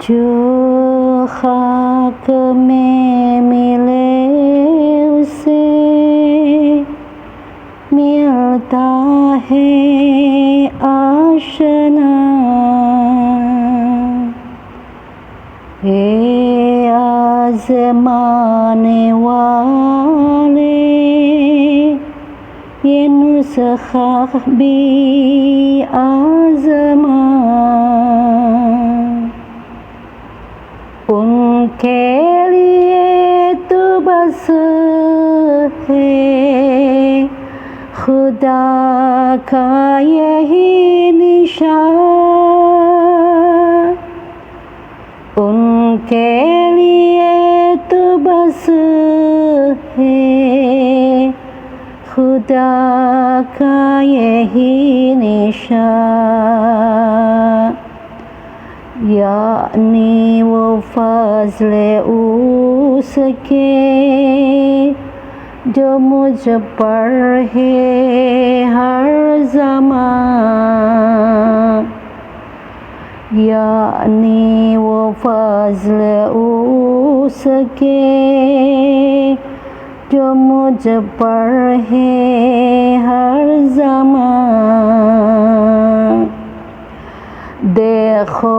जो खाक में मिले उसे मिलता है आशना। ये आज़माने वाले ये नुस्खा भी आज़मा। उनके लिए तो बस है खुदा का यही निशान। उनके लिए तो बस है खुदा का यही निशान। यानी वो फ़ज़्ल उसके जो मुझ पर है हर ज़मान। यानी वो फ़ज़्ल उसके जो मुझ पर है हर ज़मान। देखो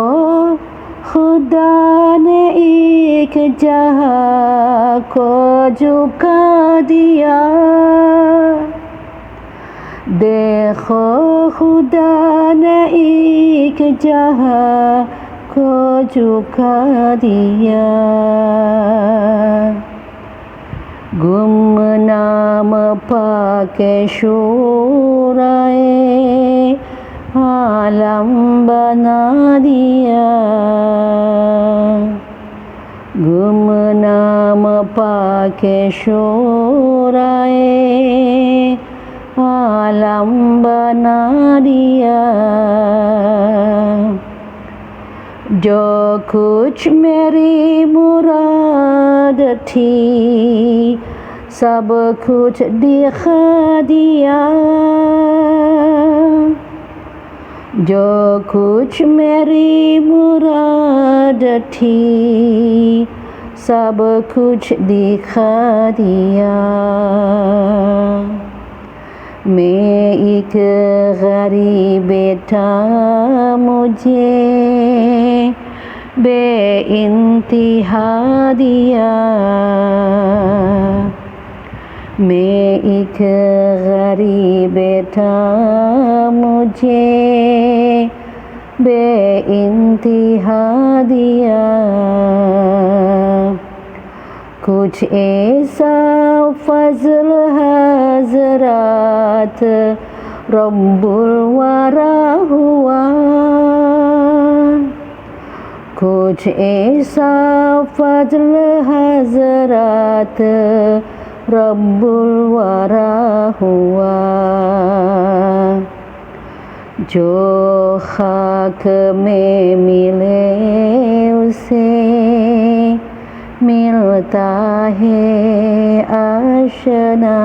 खुदा ने एक जहाँ को झुका दिया। देखो खुदा ने एक जहाँ को झुका दिया। गुमनाम पाके शूराए आलम बना दिया। गुमनाम पाके शूराए आलम बना दिया। जो कुछ मेरी मुराद थी सब कुछ दिखा दिया। जो कुछ मेरी मुराद थी सब कुछ दिखा दिया। मैं एक गरीब था मुझे बेइंतिहा दिया। मैं एक गरीब था मुझे बेइंतिहा दिया। कुछ ऐसा फ़ज़्ल हज़रात रब्बुल वरा हुआ। कुछ ऐसा फ़ज़्ल हज़रात रब्बुल वरा हुआ। जो खाक में मिले उसे मिलता है आशना।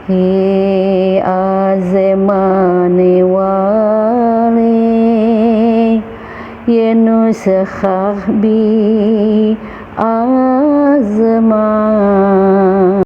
हे आज़माने वाले ये नुस्खा भी आज़मा।